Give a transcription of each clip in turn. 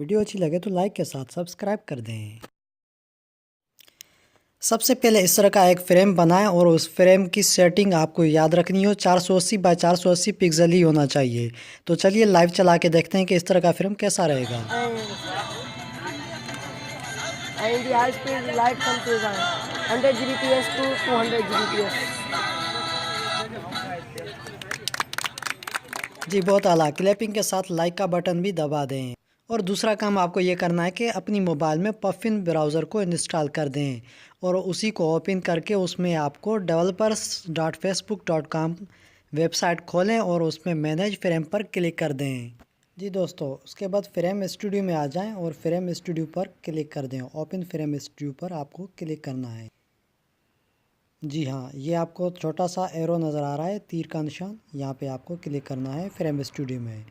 Video अच्छी लगे तो लाइक के साथ सब्सक्राइब कर दें। सबसे पहले इस तरह का एक फ्रेम बनाएं और उस फ्रेम की सेटिंग आपको याद रखनी हो 480 बाय 480 पिक्सल ही होना चाहिए। तो चलिए लाइव चला के देखते हैं कि इस तरह का फ्रेम कैसा रहेगा। and the high speed light comparison 100 Gbps to 200 Gbps। जी बहुत आला। क्लैपिंग के साथ लाइक का बटन भी दबा दें। और दूसरा काम आपको ये करना है कि अपनी मोबाइल में पफिन ब्राउज़र को इंस्टॉल कर दें और उसी को ओपन करके उसमें आपको developers.facebook.com वेबसाइट खोलें और उसमें मैनेज फ्रेम पर क्लिक कर दें। जी दोस्तों, उसके बाद फ्रेम स्टूडियो में आ जाएं और फ्रेम स्टूडियो पर क्लिक कर दें। ओपन फ्रेम स्टूडियो पर आपको क्लिक करना है। जी हाँ, ये आपको छोटा सा एरो नज़र आ रहा है, तीर का निशान, यहाँ पे आपको क्लिक करना है फ्रेम स्टूडियो में।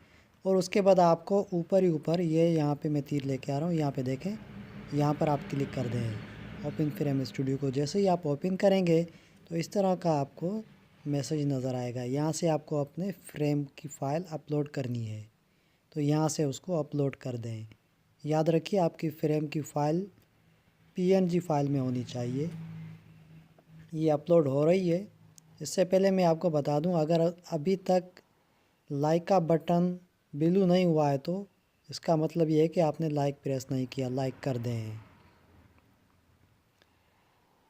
और उसके बाद आपको ऊपर ही ऊपर ये यहाँ पे मैं तीर लेके आ रहा हूँ, यहाँ पे देखें, यहाँ पर आप क्लिक कर दें ओपन फ्रेम स्टूडियो को। जैसे ही आप ओपन करेंगे तो इस तरह का आपको मैसेज नज़र आएगा। यहाँ से आपको अपने फ्रेम की फ़ाइल अपलोड करनी है, तो यहाँ से उसको अपलोड कर दें। याद रखिए आपकी फ्रेम की फ़ाइल PNG फाइल में होनी चाहिए। ये अपलोड हो रही है। इससे पहले मैं आपको बता दूं, अगर अभी तक लाइक का बटन ब्लू नहीं हुआ है तो इसका मतलब ये है कि आपने लाइक प्रेस नहीं किया। लाइक कर दें।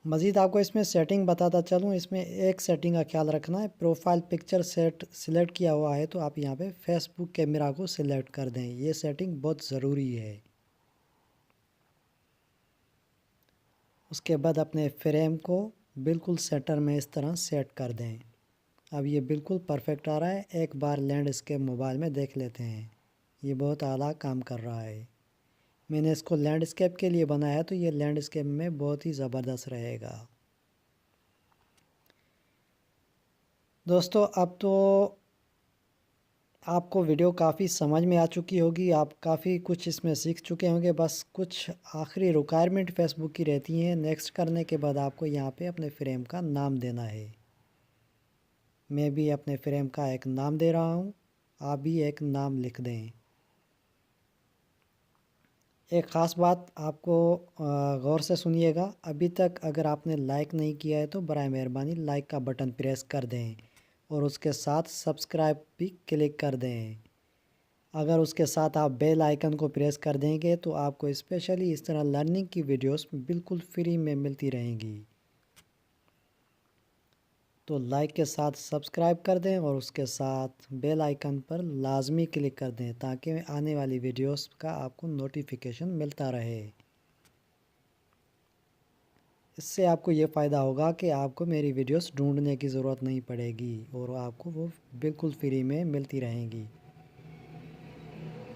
मज़ीद आपको इसमें सेटिंग बताता चलूं, इसमें एक सेटिंग का ख्याल रखना है। प्रोफाइल पिक्चर सिलेक्ट किया हुआ है तो आप यहाँ पे फेसबुक कैमरा को सिलेक्ट कर दें। ये सेटिंग बहुत ज़रूरी है। उसके बाद अपने फ्रेम को बिल्कुल सेंटर में इस तरह सेट कर दें। अब ये बिल्कुल परफेक्ट आ रहा है। एक बार लैंडस्केप मोबाइल में देख लेते हैं। ये बहुत आला काम कर रहा है। मैंने इसको लैंडस्केप के लिए बनाया तो ये लैंडस्केप में बहुत ही ज़बरदस्त रहेगा। दोस्तों, अब तो आपको वीडियो काफ़ी समझ में आ चुकी होगी। आप काफ़ी कुछ इसमें सीख चुके होंगे। बस कुछ आखिरी रिक्वायरमेंट फेसबुक की रहती हैं। नेक्स्ट करने के बाद आपको यहाँ पे अपने फ्रेम का नाम देना है। मैं भी अपने फ्रेम का एक नाम दे रहा हूँ, आप भी एक नाम लिख दें। एक ख़ास बात आपको गौर से सुनिएगा। अभी तक अगर आपने लाइक नहीं किया है तो बराए मेहरबानी लाइक का बटन प्रेस कर दें और उसके साथ सब्सक्राइब भी क्लिक कर दें। अगर उसके साथ आप बेल आइकन को प्रेस कर देंगे तो आपको स्पेशली इस तरह लर्निंग की वीडियोस बिल्कुल फ्री में मिलती रहेंगी। तो लाइक के साथ सब्सक्राइब कर दें और उसके साथ बेल आइकन पर लाजमी क्लिक कर दें ताकि आने वाली वीडियोस का आपको नोटिफिकेशन मिलता रहे। इससे आपको ये फ़ायदा होगा कि आपको मेरी वीडियोस ढूंढने की ज़रूरत नहीं पड़ेगी और आपको वो बिल्कुल फ्री में मिलती रहेंगी।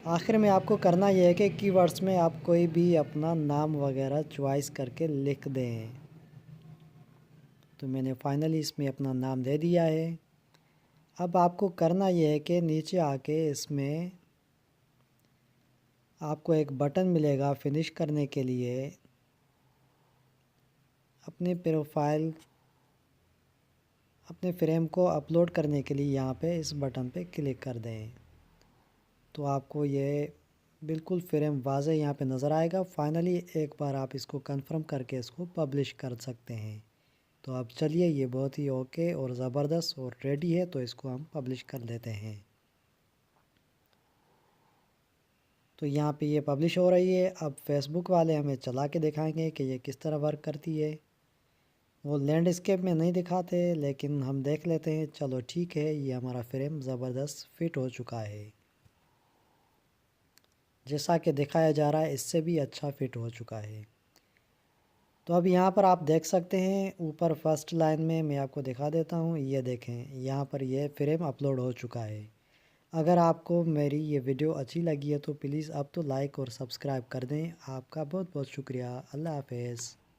आखिर में आपको करना यह है कि कीवर्ड्स में आप कोई भी अपना नाम वगैरह चॉइस करके लिख दें। तो मैंने फाइनली इसमें अपना नाम दे दिया है। अब आपको करना यह है कि नीचे आके इसमें आपको एक बटन मिलेगा फिनिश करने के लिए। अपनी प्रोफाइल अपने फ्रेम को अपलोड करने के लिए यहाँ पे इस बटन पे क्लिक कर दें तो आपको ये बिल्कुल फ्रेम वाज़े यहाँ पे नज़र आएगा। फाइनली एक बार आप इसको कंफर्म करके इसको पब्लिश कर सकते हैं। तो अब चलिए, ये बहुत ही ओके और ज़बरदस्त और रेडी है, तो इसको हम पब्लिश कर लेते हैं। तो यहाँ पे ये पब्लिश हो रही है। अब फेसबुक वाले हमें चला के दिखाएंगे कि ये किस तरह वर्क करती है। वो लैंडस्केप में नहीं दिखाते लेकिन हम देख लेते हैं। चलो ठीक है, ये हमारा फ्रेम ज़बरदस्त फिट हो चुका है। जैसा कि दिखाया जा रहा है इससे भी अच्छा फिट हो चुका है। तो अब यहाँ पर आप देख सकते हैं ऊपर फर्स्ट लाइन में मैं आपको दिखा देता हूँ। ये देखें, यहाँ पर ये फ्रेम अपलोड हो चुका है। अगर आपको मेरी ये वीडियो अच्छी लगी है तो प्लीज़ अब तो लाइक और सब्सक्राइब कर दें। आपका बहुत बहुत शुक्रिया। अल्लाह हाफ़िज़।